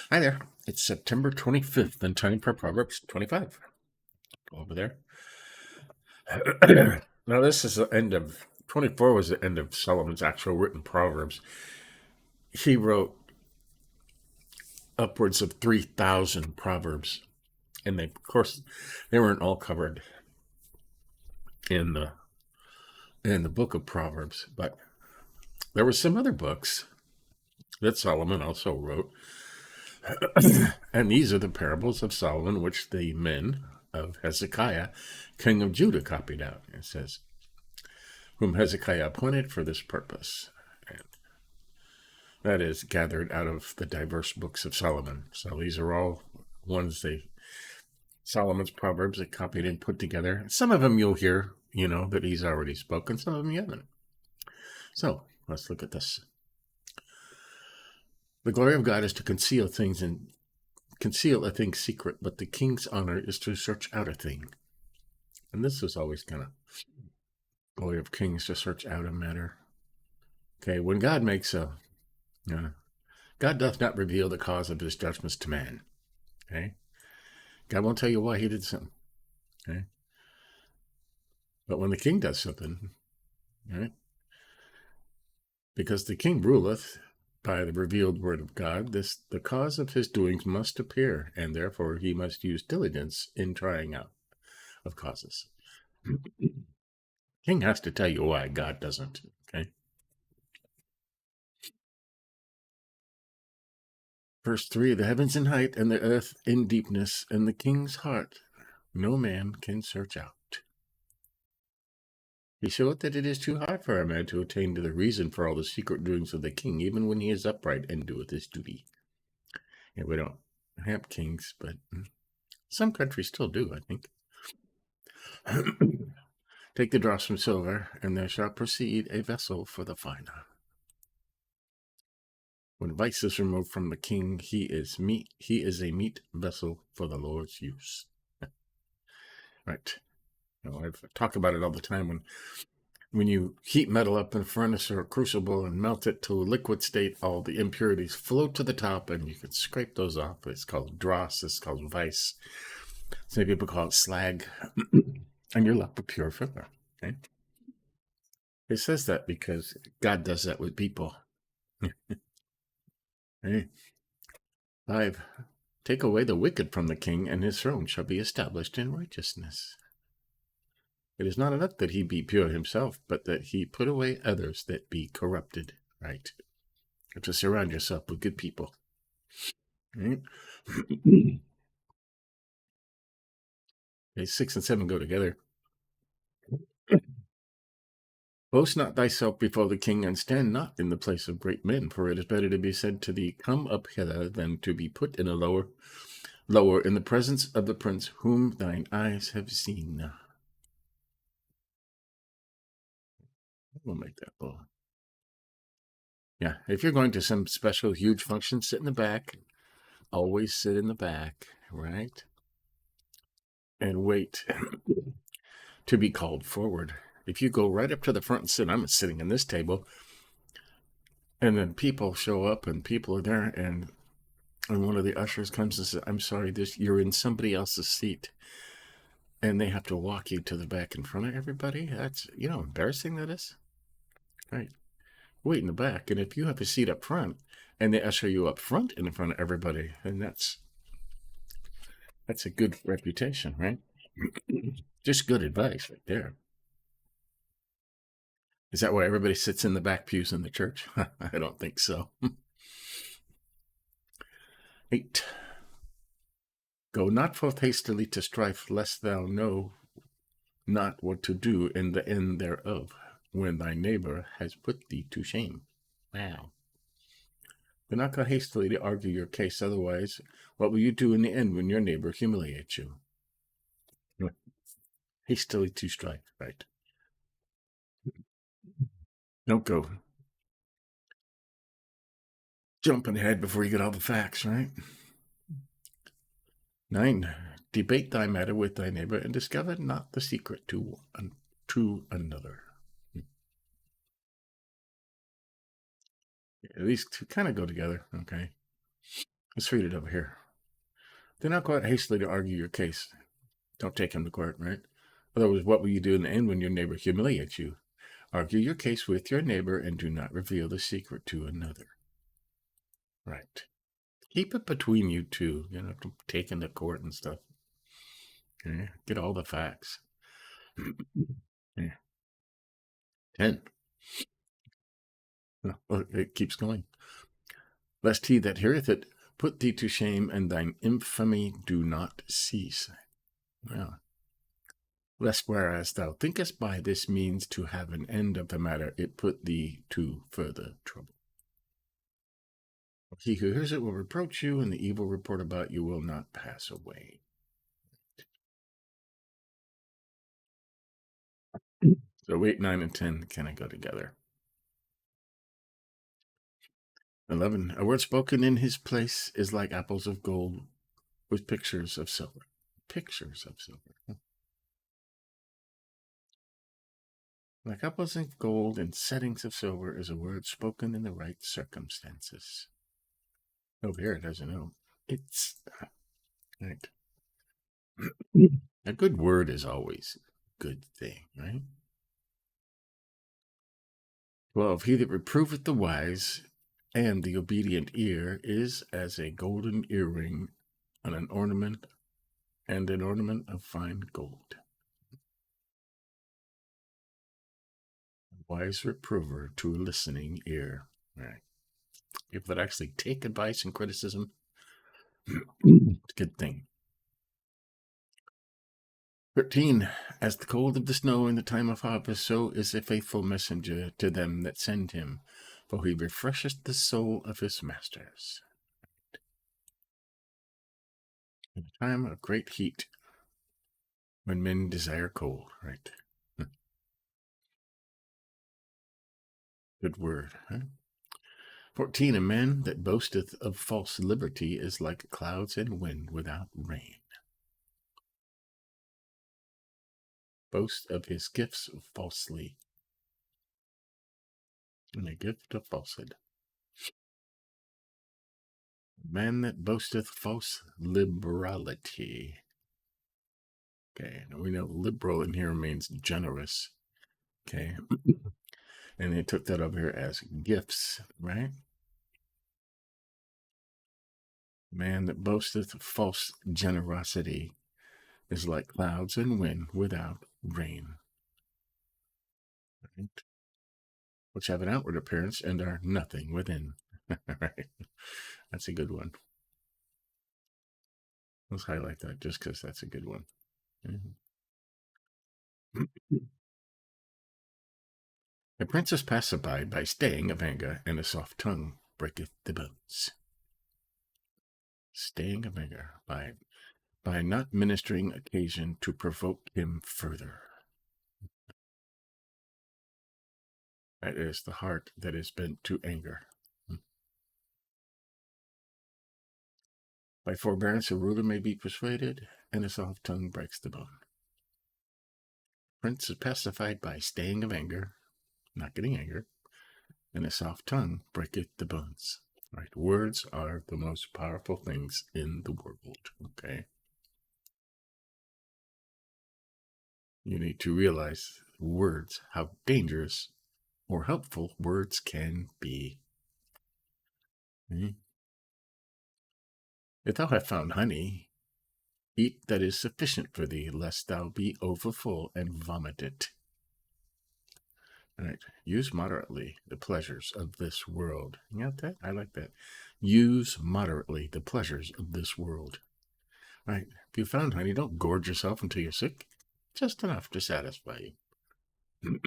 Hi there. It's September 25th and time for Proverbs 25. Go over there. Now, this is the end of 24 was the end of Solomon's actual written Proverbs. He wrote upwards of 3,000 Proverbs. And of course, they weren't all covered in the book of Proverbs, but there were some other books that Solomon also wrote. And these are the parables of Solomon, which the men of Hezekiah, king of Judah, copied out. It says, whom Hezekiah appointed for this purpose. And that is gathered out of the diverse books of Solomon. So these are all ones Solomon's Proverbs that copied and put together. Some of them you'll hear, that he's already spoken. Some of them you haven't. So let's look at this. The glory of God is to conceal things and conceal a thing secret, but the king's honor is to search out a thing. And this is always kind of glory of kings, to search out a matter. Okay, when God makes God doth not reveal the cause of his judgments to man. Okay, God won't tell you why he did something. Okay, but when the king does something, right, because the king ruleth by the revealed word of God, the cause of his doings must appear, and therefore he must use diligence in trying out of causes. King has to tell you why, God doesn't. Okay. Verse 3, the heavens in height and the earth in deepness, and the king's heart no man can search out. He showeth that it is too hard for a man to attain to the reason for all the secret doings of the king, even when he is upright and doeth his duty. And we don't have kings, but some countries still do, I think. Take the dross from silver, and there shall proceed a vessel for the finer. When vice is removed from the king, he is a meet vessel for the Lord's use. Right. I've talked about it all the time. When you heat metal up in a furnace or a crucible and melt it to a liquid state, all the impurities float to the top, and you can scrape those off. It's called dross. It's called vice. Some people call it slag. And you're left with pure silver. Okay? It says that because God does that with people. Hey. 5. Take away the wicked from the king, and his throne shall be established in righteousness. It is not enough that he be pure himself, but that he put away others that be corrupted. Right. You have to surround yourself with good people. Right? Okay, 6 and 7 go together. Boast not thyself before the king, and stand not in the place of great men, for it is better to be said to thee, come up hither, than to be put in a lower in the presence of the prince whom thine eyes have seen. We'll make that bold. Yeah, if you're going to some special huge function, sit in the back. Always sit in the back, right? And wait to be called forward. If you go right up to the front and sit, I'm sitting in this table, and then people show up and people are there, and one of the ushers comes and says, I'm sorry, you're in somebody else's seat. And they have to walk you to the back in front of everybody. That's, embarrassing that is. Right. Wait in the back. And if you have a seat up front and they usher you up front in front of everybody, then that's a good reputation, right? Just good advice right there. Is that why everybody sits in the back pews in the church? I don't think so. 8. Go not forth hastily to strife, lest thou know not what to do in the end thereof, when thy neighbor has put thee to shame. Wow. Do not go hastily to argue your case, otherwise, what will you do in the end when your neighbor humiliates you? Hastily to strife, right? Don't go jumping ahead before you get all the facts, right? 9. Debate thy matter with thy neighbor, and discover not the secret to another. These two kind of go together, okay? Let's read it over here. Do not go out hastily to argue your case. Don't take him to court, right? Otherwise, what will you do in the end when your neighbor humiliates you? Argue your case with your neighbor and do not reveal the secret to another. Right. Keep it between you two. You don't have to take him to court and stuff. Okay. Get all the facts. Yeah. 10. Well, it keeps going. Lest he that heareth it put thee to shame, and thine infamy do not cease. Well, lest whereas thou thinkest by this means to have an end of the matter, it put thee to further trouble. He who hears it will reproach you, and the evil report about you will not pass away. So 8, 9, and 10 kind of go together. 11. A word spoken in his place is like apples of gold with pictures of silver. Pictures of silver. Like apples of gold and settings of silver is a word spoken in the right circumstances. Over here it has a note. It's right. A good word is always a good thing, right? 12. He that reproveth the wise and the obedient ear is as a golden earring and an ornament of fine gold. A wise reprover to a listening ear. Right. People that actually take advice and criticism, it's a good thing. 13. As the cold of the snow in the time of harvest, so is a faithful messenger to them that send him, for he refresheth the soul of his masters. In a time of great heat, when men desire cold, right? Good word, huh? 14. A man that boasteth of false liberty is like clouds and wind without rain. Boast of his gifts falsely, and a gift of falsehood. Man that boasteth false liberality. Okay, now we know liberal in here means generous. Okay, and they took that over here as gifts, right? Man that boasteth false generosity is like clouds and wind without rain, right? Which have an outward appearance and are nothing within. Right? That's a good one. Let's highlight that just because that's a good one. A prince is pacified by staying of anger, and a soft tongue breaketh the bones. Staying of anger by not ministering occasion to provoke him further. That is the heart that is bent to anger. By forbearance a ruler may be persuaded, and a soft tongue breaks the bone. Prince is pacified by staying of anger, not getting anger, and a soft tongue breaketh the bones. Right? Words are the most powerful things in the world. Okay. You need to realize words, how dangerous or helpful words can be. If thou hast found honey, eat that is sufficient for thee, lest thou be overfull and vomit it. Right. Use moderately the pleasures of this world. You got that? I like that. Use moderately the pleasures of this world. Right. If you found honey, don't gorge yourself until you're sick. Just enough to satisfy you.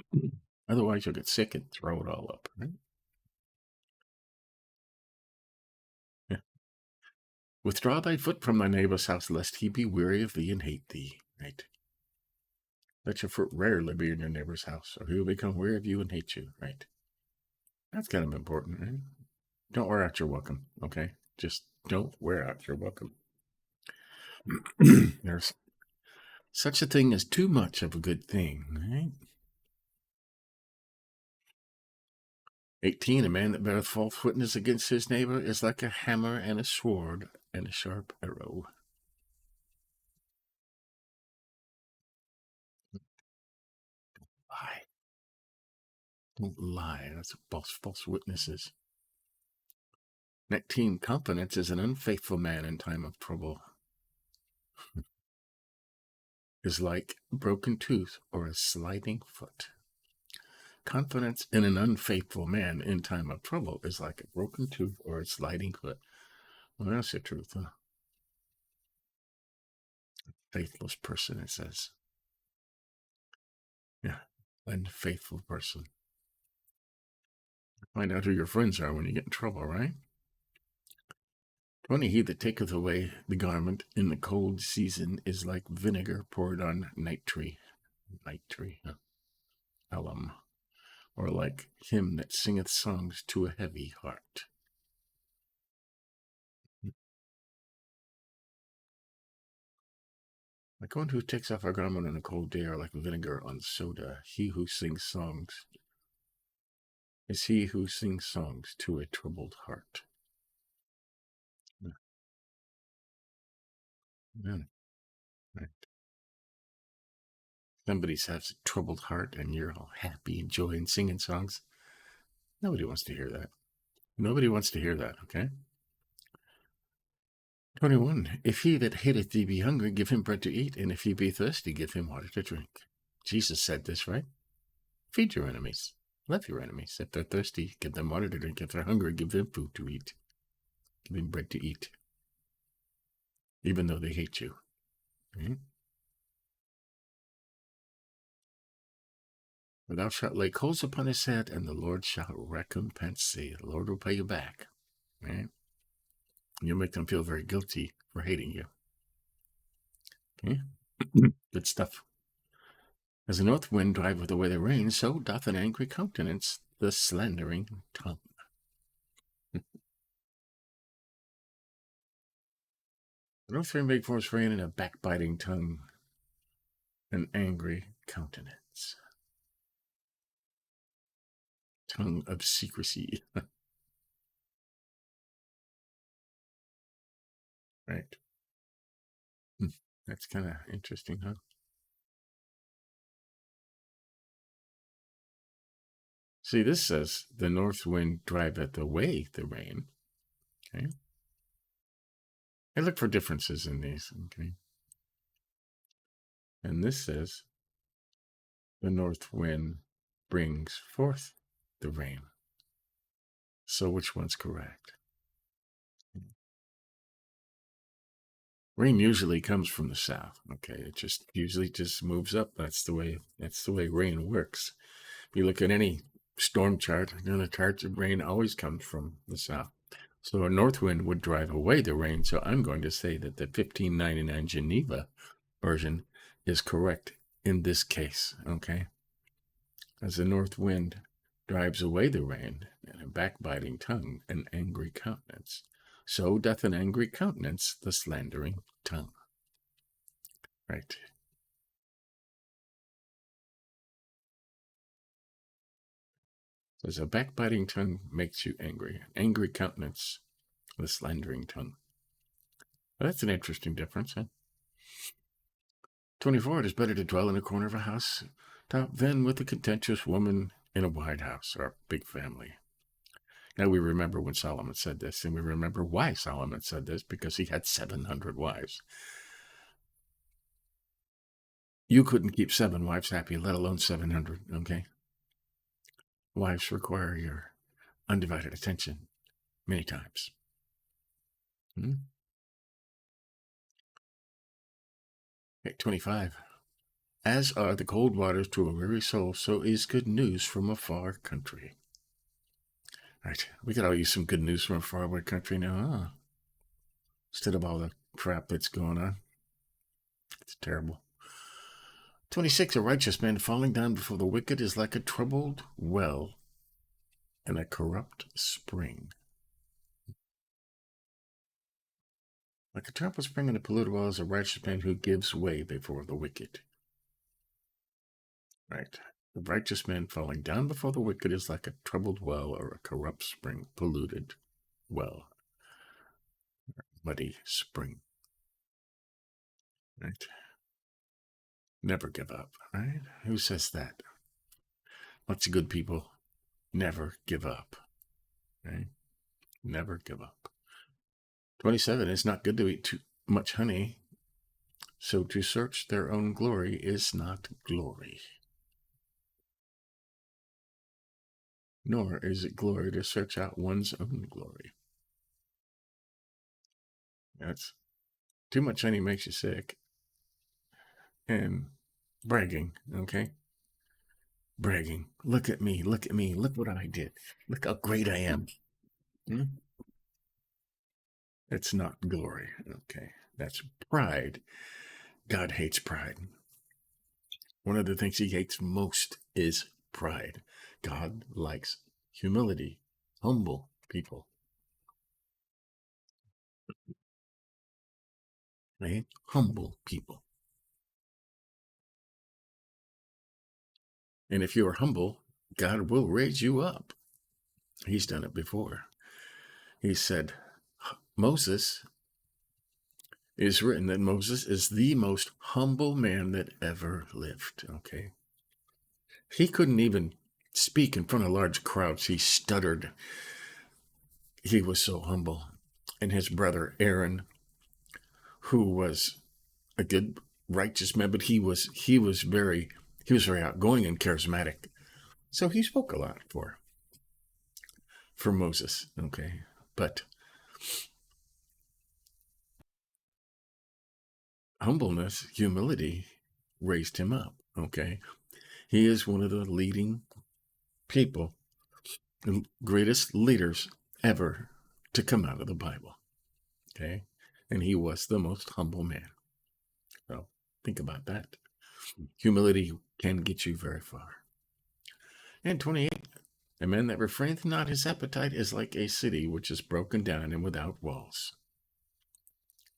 Otherwise, you'll get sick and throw it all up. Right? Yeah. Withdraw thy foot from thy neighbor's house, lest he be weary of thee and hate thee. Right. Let your foot rarely be in your neighbor's house, or he will become weary of you and hate you. Right. That's kind of important, right? Don't wear out your welcome, okay? Just don't wear out your welcome. There's such a thing as too much of a good thing, right? 18, a man that beareth false witness against his neighbor is like a hammer and a sword and a sharp arrow. Lie. Don't lie. That's false witnesses. 19, confidence is an unfaithful man in time of trouble. Is like a broken tooth or a sliding foot. Confidence in an unfaithful man in time of trouble is like a broken tooth or a sliding foot. Well, that's the truth, huh? Faithless person, it says. Yeah, unfaithful person. Find out who your friends are when you get in trouble, right? 20, he that taketh away the garment in the cold season is like vinegar poured on night tree, alum, or like him that singeth songs to a heavy heart. Like one who takes off a garment on a cold day, or like vinegar on soda. He who sings songs is he who sings songs to a troubled heart. Yeah. Right. Somebody has a troubled heart and you're all happy and joy and singing songs. Nobody wants to hear that. Nobody wants to hear that, okay? 21, if he that hateth thee be hungry, give him bread to eat, and if he be thirsty, give him water to drink. Jesus said this, right? Feed your enemies. Love your enemies. If they're thirsty, give them water to drink. If they're hungry, give them food to eat. Give them bread to eat, even though they hate you. Right? For thou shalt lay coals upon his head, and the Lord shall recompense thee. The Lord will pay you back. Right? You'll make them feel very guilty for hating you. Okay? Good stuff. As the north wind driveth away the rain, so doth an angry countenance the slandering tongue. The north wind makes forth rain, and a backbiting tongue, an angry countenance. Tongue of secrecy. Right. That's kind of interesting, huh? See, this says the north wind driveth away the rain. Okay. I look for differences in these. Okay. And this says the north wind brings forth the rain. So which one's correct? Rain usually comes from the south. Okay, it just usually just moves up. That's the way rain works. If you look at any storm chart, the charts of rain always comes from the south. So a north wind would drive away the rain. So I'm going to say that the 1599 Geneva version is correct in this case. Okay, as the north wind drives away the rain, and a backbiting tongue, an angry countenance, so doth an angry countenance the slandering tongue. Right. As a backbiting tongue makes you angry, an angry countenance the slandering tongue. Well, that's an interesting difference, huh? 24, it is better to dwell in a corner of a house than with a contentious woman in a wide house or a big family. Now we remember when Solomon said this, and we remember why Solomon said this, because he had 700 wives. You couldn't keep 7 wives happy, let alone 700, okay? Wives require your undivided attention many times. Okay, 25. As are the cold waters to a weary soul, so is good news from a far country. Right, we could all use some good news from a faraway country now, huh? Instead of all the crap that's going on. It's terrible. 26, a righteous man falling down before the wicked is like a troubled well and a corrupt spring. Like a troubled spring and a polluted well is a righteous man who gives way before the wicked. Right. The righteous man falling down before the wicked is like a troubled well or a corrupt spring, polluted well, muddy spring. Right? Never give up, right? Who says that? Lots of good people never give up, right? Never give up. 27, it's not good to eat too much honey, so to search their own glory is not glory. Nor is it glory to search out one's own glory. That's too much honey makes you sick. And bragging, okay? Bragging. Look at me, look at me, look what I did. Look how great I am. It's not glory, okay? That's pride. God hates pride. One of the things he hates most is pride. God likes humility, humble people. Right? Humble people. And if you are humble, God will raise you up. He's done it before. He said, Moses is written that Moses is the most humble man that ever lived. Okay. He couldn't even speak in front of large crowds. He stuttered. He was so humble. And his brother Aaron, who was a good, righteous man, but he was very outgoing and charismatic. So he spoke a lot for Moses. Okay. But humbleness, humility raised him up. Okay. He is one of the leading people, the greatest leaders ever to come out of the Bible. Okay. And he was the most humble man. So think about that. Humility can get you very far. And 28, a man that refraineth not his appetite is like a city which is broken down and without walls.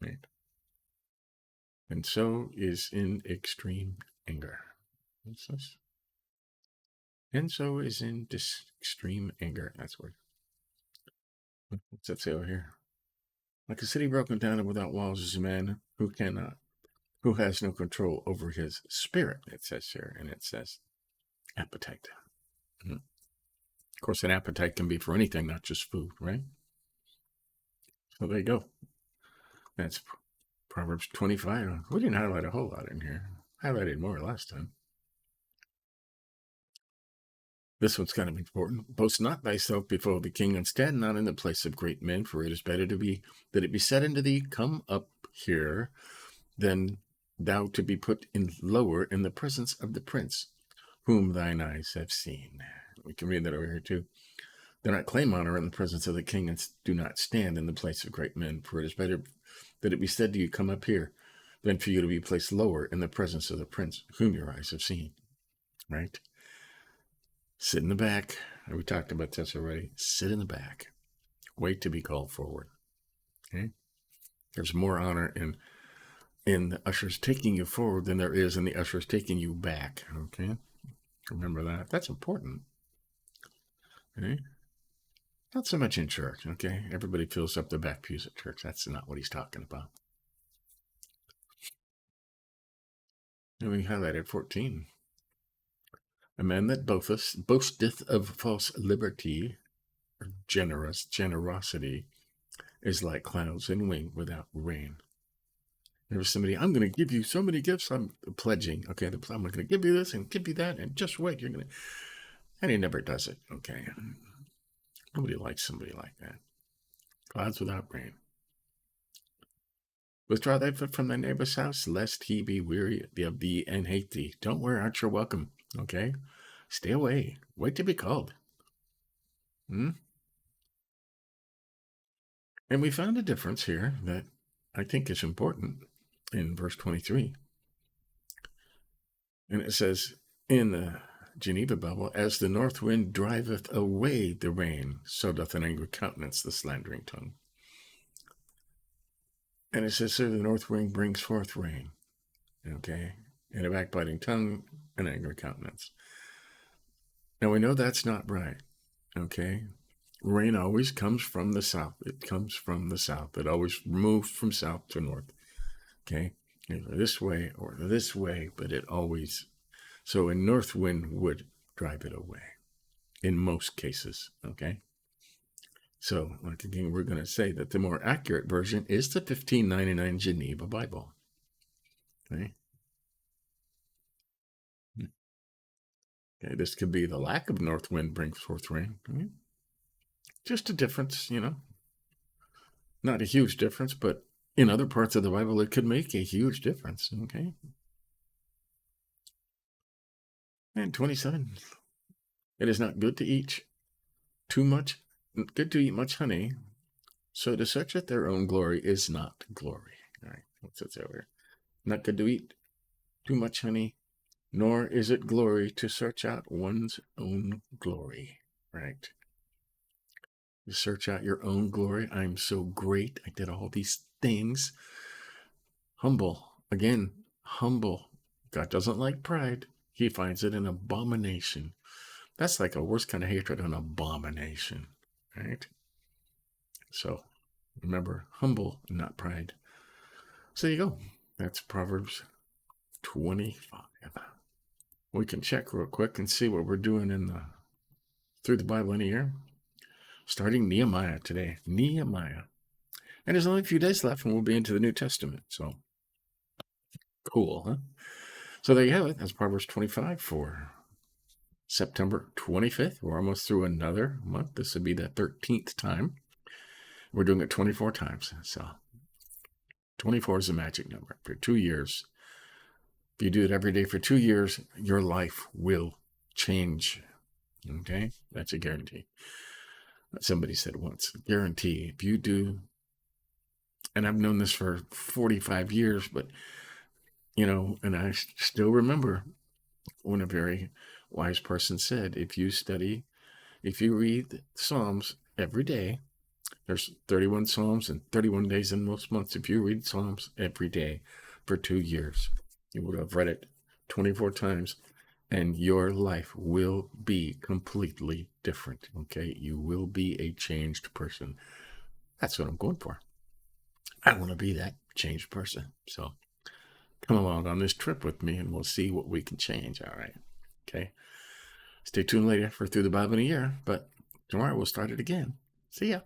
Right. And so is in extreme anger. What's this? And so is in this extreme anger. That's what. What's that say over here? Like a city broken down and without walls is a man who has no control over his spirit, it says here, and it says appetite. Mm-hmm. Of course, an appetite can be for anything, not just food, right? So there you go. That's Proverbs 25. We didn't highlight a whole lot in here. Highlighted more last time. This one's kind of important. Boast not thyself before the king, and stand not in the place of great men, for it is better that it be said unto thee, Come up here, than thou to be put in lower in the presence of the prince, whom thine eyes have seen. We can read that over here too. Do not claim honor in the presence of the king, and do not stand in the place of great men, for it is better that it be said to you, Come up here, than for you to be placed lower in the presence of the prince, whom your eyes have seen. Right? Sit in the back. We talked about this already. Sit in the back. Wait to be called forward. Okay? There's more honor in the ushers taking you forward than there is in the ushers taking you back. Okay? Remember that. That's important. Okay? Not so much in church. Okay? Everybody fills up the back pews at church. That's not what he's talking about. And we highlighted 14. A man that boasteth of false liberty, or generosity, is like clouds and wind without rain. There was somebody, I'm going to give you so many gifts, I'm pledging. Okay, I'm going to give you this and give you that, and just wait, you're going to. And he never does it. Okay. Nobody likes somebody like that. Clouds without rain. Withdraw thy foot from thy neighbor's house, lest he be weary of thee and hate thee. Don't wear out your welcome. Okay? Stay away. Wait to be called. And we found a difference here that I think is important in verse 23. And it says in the Geneva Bible, as the north wind driveth away the rain, so doth an angry countenance the slandering tongue. And it says, so the north wind brings forth rain. Okay? And a backbiting tongue, an angry countenance. Now we know that's not right. Okay. Rain always comes from the south. It comes from the south. It always moves from south to north. Okay. Either this way or this way, but it always. So a north wind would drive it away in most cases. Okay. So, like again, we're going to say that the more accurate version is the 1599 Geneva Bible. Okay. Okay, this could be the lack of north wind brings forth rain. Okay. Just a difference, not a huge difference, but in other parts of the Bible, it could make a huge difference. Okay. And 27, it is not good to eat too much, good to eat much honey. So to search at their own glory is not glory. All right. What's that over? Not good to eat too much honey, nor is it glory to search out one's own glory. Right. You search out your own glory. I'm so great. I did all these things. Humble. Again, humble. God doesn't like pride. He finds it an abomination. That's like a worse kind of hatred, an abomination. Right? So remember, humble, not pride. So there you go. That's Proverbs 25. We can check real quick and see what we're doing through the Bible in a year. Starting Nehemiah today. Nehemiah. And there's only a few days left and we'll be into the New Testament. So cool, huh? So there you have it. That's Proverbs 25 for September 25th. We're almost through another month. This would be the 13th time. We're doing it 24 times. So 24 is the magic number. For 2 years, if you do it every day for 2 years, your life will change. Okay? That's a guarantee. Somebody said once, guarantee. If you do, and I've known this for 45 years, but, and I still remember when a very wise person said, if you read Psalms every day, there's 31 Psalms and 31 days in most months. If you read Psalms every day for 2 years, you would have read it 24 times, and your life will be completely different. Okay? You will be a changed person. That's what I'm going for. I want to be that changed person. So come along on this trip with me and we'll see what we can change. All right. Okay. Stay tuned later for Through the Bible in a Year, but tomorrow we'll start it again. See ya.